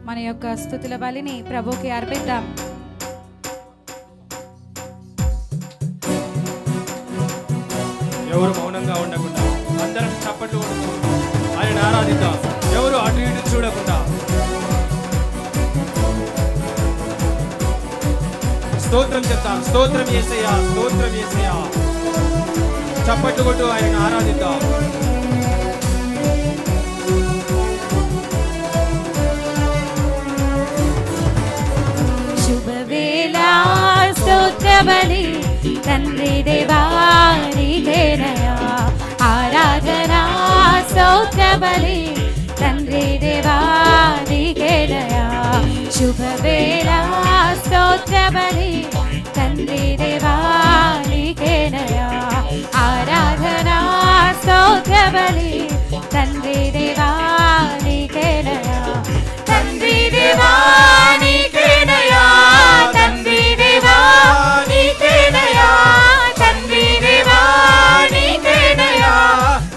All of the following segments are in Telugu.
మన యొక్క స్తుతుల బలిని ప్రభువుకి అర్పిద్దాం. ఎవరు మౌనంగా ఉండకుండా అందరం చప్పట్లు కొడుతూ ఆయన ఆరాధిద్దాం. ఎవరు అటు ఇటు చూడకుండా స్తోత్రం చెప్తాం. స్తోత్రం యేసయ్యా, స్తోత్రం యేసయ్యా. చప్పట్లు కొట్టు ఆయన ఆరాధిద్దాం. శుభవేళ స్తోత్ర బలి తండ్రి దేవానికేనయా, ఆరాధనా స్తోత్ర బలి తండ్రి దేవానికేనయా. శుభవేళ స్తోత్ర బలి తండ్రి దేవానికేనయా, ఆరాధనా స్తోత్ర బలి తండ్రి దేవానికేనయా. తండ్రి దేవానికేనయా, తండ్రి దేవానికేనయా, తండ్రి దేవానికేనయా,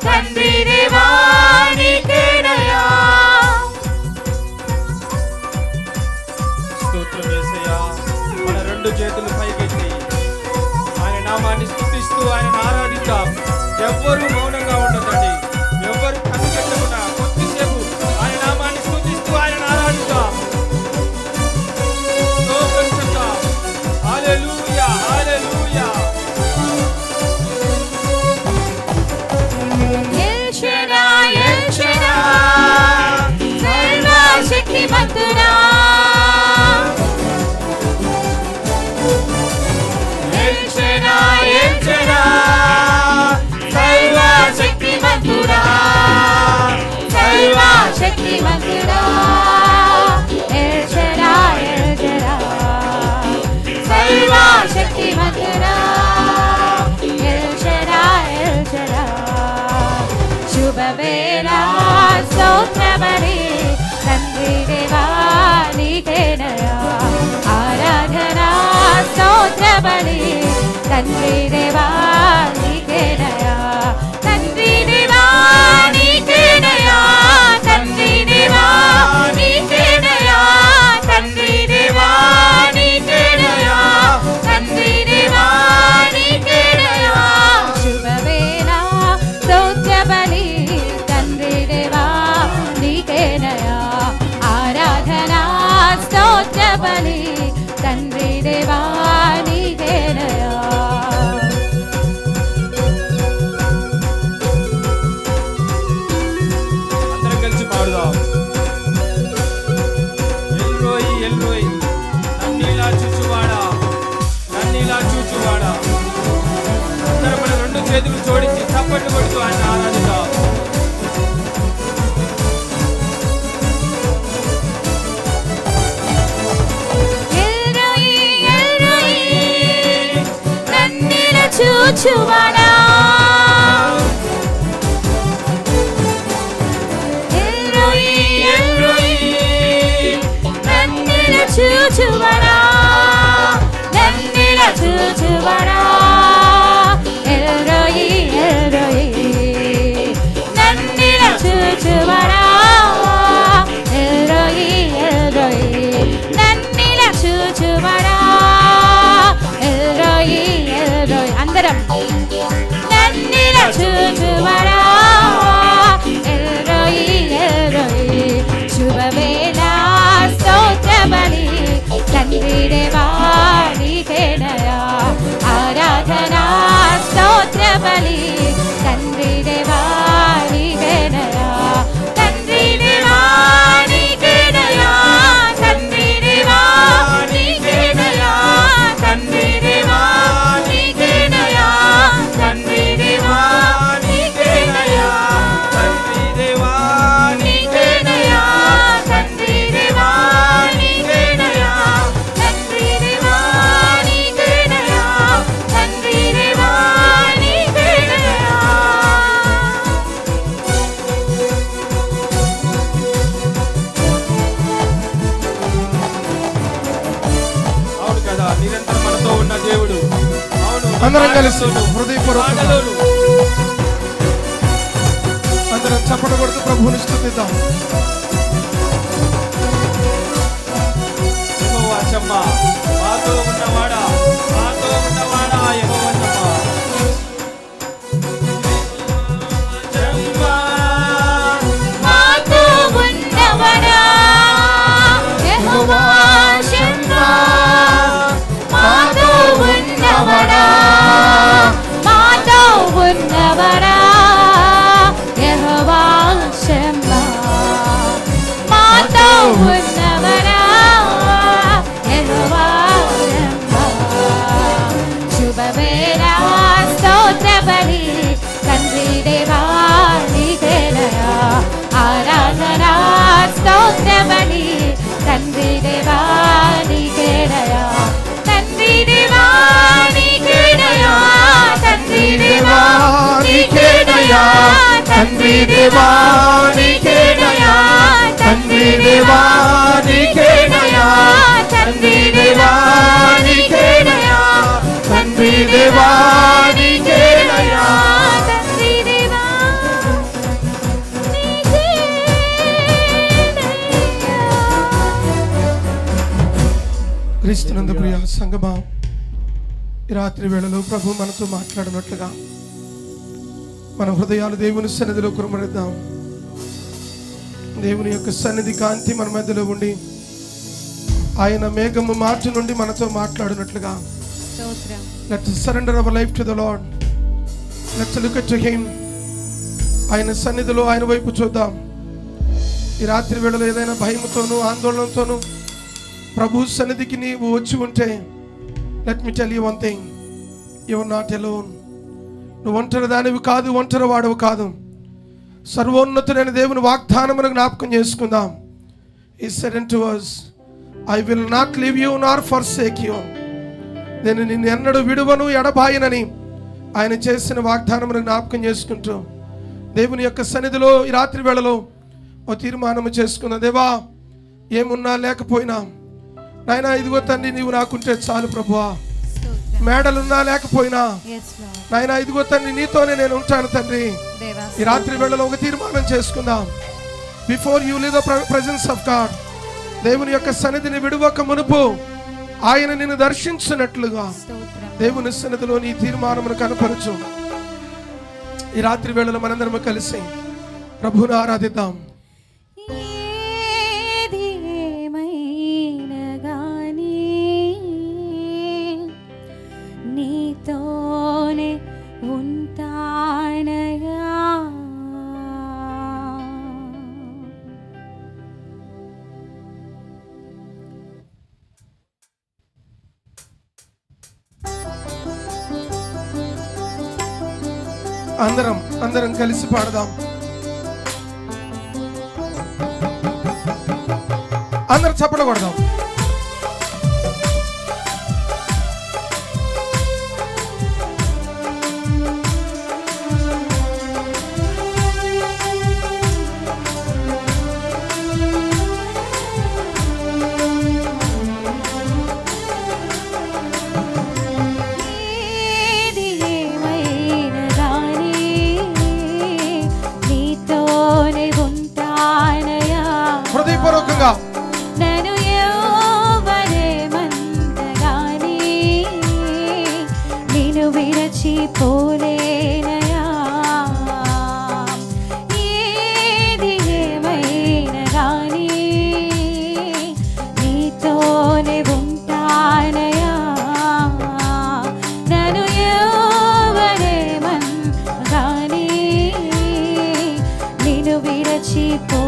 తండ్రి దేవానికేనయా. స్తోత్రం యేసయ్యా. మన రెండు చేతులు పైకెత్తి ఆయన నామాన్ని స్తుతిస్తూ ఆయన ఆరాధిద్దాం. ఎవ్వరూ మౌనంగా ఉండదండి. ఎవ్వరు కన్ను పెట్టకుండా కొద్దిసేపు ఆయన నామాన్ని స్తుతిస్తూ ఆయన ఆరాధిద్దాం. స్తోత్రం చెప్తాం. Hallelujah, hallelujah. El Shaddai, El Shaddai, సర్వశక్తిమంతుడా. ఎల్ షడాయ్, ఎల్ షడాయ్, సర్వశక్తిమంతుడా, సర్వశక్తిమంతుడా. ఎల్ షడాయ్, ఎల్ షడాయ్, సర్వశక్తిమంతుడా. El Shaddai, El Shaddai. శుభవేళ స్తోత్ర బలి తండ్రి దేవానికేనయా, ఆరాధనా స్తోత్ర బలి తండ్రి దేవానికేనయా. తండ్రి దేవానికేనయా, తండ్రి దేవానికేనయా, తండ్రి దేవానికేనయా, తండ్రి దేవానికేనయా. శుభవేళ స్తోత్ర బలి తండ్రి దేవానికేనయా, ఆరాధనా స్తోత్ర బలి తండ్రి దేవానికేనయా. అందరం కలిసి పాడుదాం. ఎల్రోయి, ఎల్రోయి, నన్నిలా చూచువాడా, నన్నిలా చూచువాడా. అందరం మన రెండు చేతులు జోడించి చప్పట్లు కొడుతూ ఆయన ఆరాధిద్దాం. ఎల్రోయి, ఎల్రోయి, నన్నిలా చూచువాడా. ఎల్రోయి, ఎల్రోయి, నన్నిలా చూచువాడా, నన్నిలా చూచువాడా. ఎల్రోయి, ఎల్రోయి, నన్నిలా చూచువాడా. ఎల్రోయి, ఎల్రోయి, నన్నిలా చూచువాడా. ఎల్రోయి, ఎల్రోయి, అందరం నన్నిలా చూచువాడా. El Roi, El Roi. శుభవేళ స్తోత్ర బలి తండ్రి దేవానికేనయా, ఆరాధనా స్తోత్ర బలి తండ్రి దేవానికేనయా. తండ్రి దేవానికేనయా, తండ్రి దేవానికేనయా, తండ్రి దేవానికేనయా, తండ్రి దేవానికేనయా, తండ్రి దేవా నీకేనయా, తండ్రి దేవానికేనయా, తండ్రి దేవానికేనయా, తండ్రి దేవానికేనయా. అవును కదా, నిరంతరం మనతో ఉన్న దేవుడు. అవును, అందరం కలిసి హృదయపూర్వకంగా అందరం చప్పట్లు కొడుతూ ప్రభువుని స్తుతిద్దాం. తండ్రి దేవా నీకేనయ్యా తండ్రి దేవా నీకేనయ్యా తండ్రి దేవా నీకేనయ్యా తండ్రి దేవా నీకేనయ్యా తండ్రి దేవా క్రీస్తునందు ప్రియ సంగమా, ఈ రాత్రి వేళలో ప్రభు మనతో మాట్లాడినట్లుగా మన హృదయాలు దేవుని సన్నిధిలో కురుమరిద్దాం. దేవుని యొక్క సన్నిధి కాంతి మన మధ్యలో ఉండి ఆయన మేఘము మార్చి నుండి మనతో మాట్లాడినట్లుగా let's surrender our life to the Lord. Let's look at him. ఆయన సన్నిధిలో ఆయన వైపు చూద్దాం. ఈ రాత్రి వేళలో ఏదైనా భయముతోనూ ఆందోళనతోనూ ప్రభు సన్నిధికి నీవు వచ్చి ఉంటే, let me tell you one thing, you are not alone. నువ్వు ఒంటరి దానివి కాదు, ఒంటరి వాడవు కాదు. సర్వోన్నతుడైన దేవుని వాగ్దానమును జ్ఞాపకం చేసుకుందాం. He said unto us, I will not leave you nor forsake you. నేను నిన్ను ఎన్నడూ విడువను ఎడబాయనని ఆయన చేసిన వాగ్దానమును జ్ఞాపకం చేసుకుంటూ దేవుని యొక్క సన్నిధిలో ఈ రాత్రి వేళలో ఓ తీర్మానము చేసుకున్న, దేవా ఏమున్నా లేకపోయినా నాయనా ఇదిగో తండ్రి నీవు నాకుంటే చాలు ప్రభువా. మేడలున్నా లేకపోయినా నాయనా ఇదిగో తండ్రి నీతోనే నేను ఉంటాను తండ్రి. ఈ రాత్రి వేళలో ఒక తీర్మానం చేసుకుందాం. Before you leave the presence of God, దేవుని యొక్క సన్నిధిని విడువక మునుపు ఆయన నిన్ను దర్శించినట్లుగా దేవుని సన్నిధిలో నీ తీర్మానమును కనపరచు. ఈ రాత్రి వేళలో మనందరం కలిసి ప్రభువును ఆరాధిద్దాం. నీతోనే ఉంటానయ్యా అందరం కలిసి పాడదాం. అందరం చప్పట్లు కొడదాం. హృదయపూర్వకంగా నన్ను ఎవరేమంతగాని నిన్ను విరచిపోలేనయా. ఏది ఏమైనా గాని నీతోనే ఉంటానయా. నన్ను ఎవరేమంతగాని నిన్ను విరచిపోలేనయా.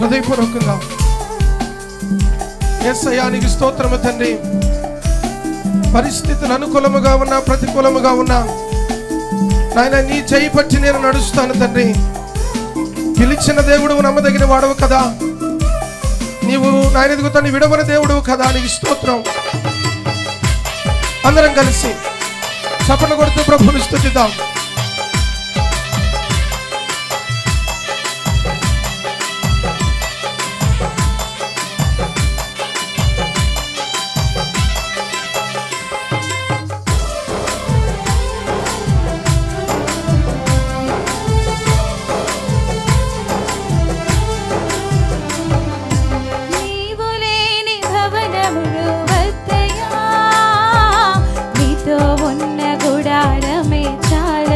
హృదయపూర్వకంగా యేసయ్యా నీకు స్తోత్రము తండ్రి. పరిస్థితులు అనుకూలముగా ఉన్నా ప్రతికూలముగా ఉన్నా నాయన నీ చేయి పట్టి నేను నడుస్తాను తండ్రి. పిలిచిన దేవుడు నమ్మదగిన వాడవు కదా, నీవు నాయన ఎదుగుతాను విడవని దేవుడు కదా, నీకు స్తోత్రం. అందరం కలిసి చప్పట్లు కొడుతూ ప్రభువుని స్తుతిద్దాం. ఉన్న గుడారమే చాల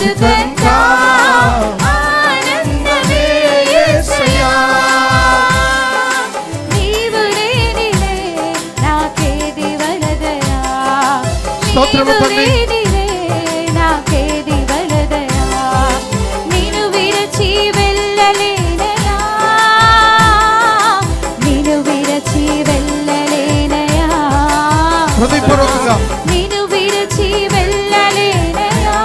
బ్రతుకంతా ఆనందమే యేసయ్యా. నీవు లేనిదే నాకేది వలదయా. స్తోత్రము తండ్రి. నాకేది వలదయా. నిన్ను విరచి వెళ్ళలేనయా. నిన్ను విరచి వెళ్ళలేనయా. హృదయపూర్వకంగా నిన్ను విరచి వెళ్ళలేనయా.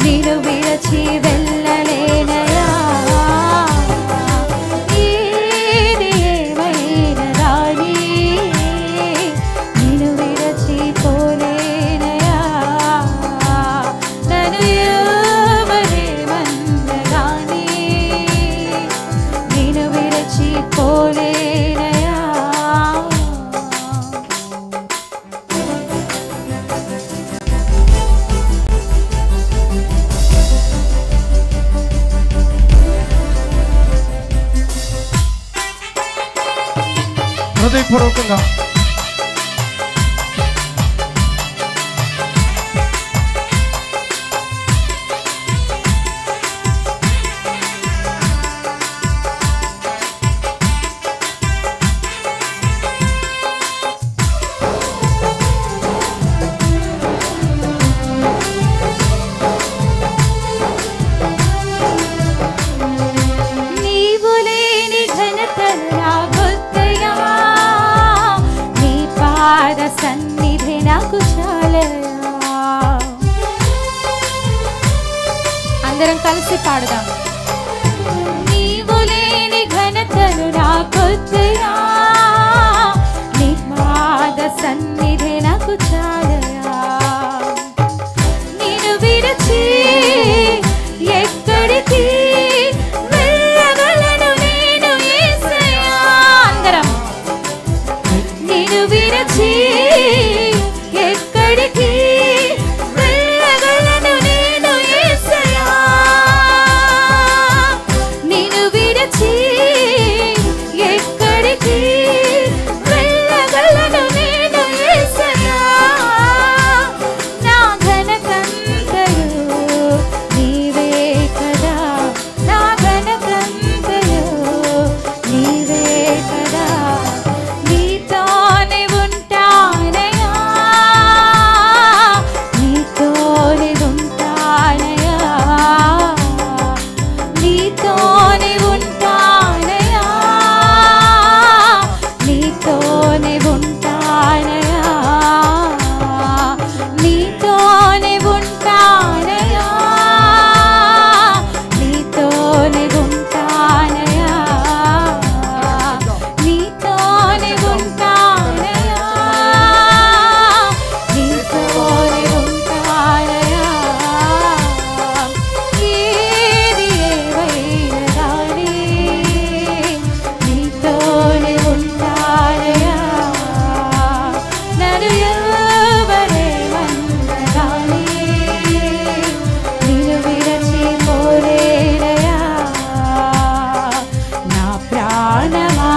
నిన్ను విరచి వెళ్ళలేనయా. ఏది ఏమైనా రాని నిన్ను విరచి పోలేనయా. నన్ను ఎవరేమన్నా రాని నిన్ను విరచి పోలేనయా. హృదయపూర్వకంగా నీవు లేని ఘనతను నాకొద్దయా. నీ పాద సన్నిధి నాకు చాలయా. అందరం కలిసి పాడదాం. నీవు లేని ఘనతను నాకొద్దయా. నీ పాద సన్నిధి నాకు చాలయా. నిన్ను విరచి ఎక్కడికి వెళ్ళగలను నేను యేసయ్యా. అందరం నిన్ను విరచి ఎక్కడికి వెళ్ళగలను నేను యేసయ్యా. నిన్ను విరచి ఎక్కడికి వెళ్ళగలను నేను యేసయ్యా. నా ఘనతంతయు నీవే కదా. నా ఘనతంతయు నీవే కదా. నీతోనే ఉంటానయా. నీతోనే ఉంటానయా. నీతోనే ఉంటానయా. నీతోనే ఉంటానయా. నీతోనే ఉంటానయా. నీతోనే ఉంటానయా. నీతోనే ఉంటానయా. నీతోనే ఉంటానయా. ఏది ఏమైనా రాని నీతోనే ఉంటానయా. నన్ను ఎవరేమన్నా రాని నిన్ను విరచి పోలేనయా. నా ప్రాణమా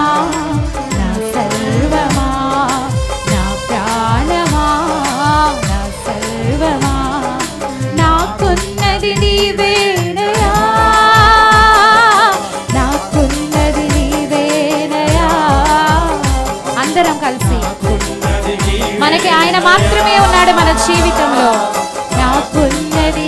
నా సర్వమా. నా ప్రాణమా నా సర్వమా. నాకున్నది నీవేనయా. నాకున్నది నీవేనయా. అందరం కలిసి మనకి ఆయన మాత్రమే ఉన్నాడు మన జీవితంలో. నాకున్నది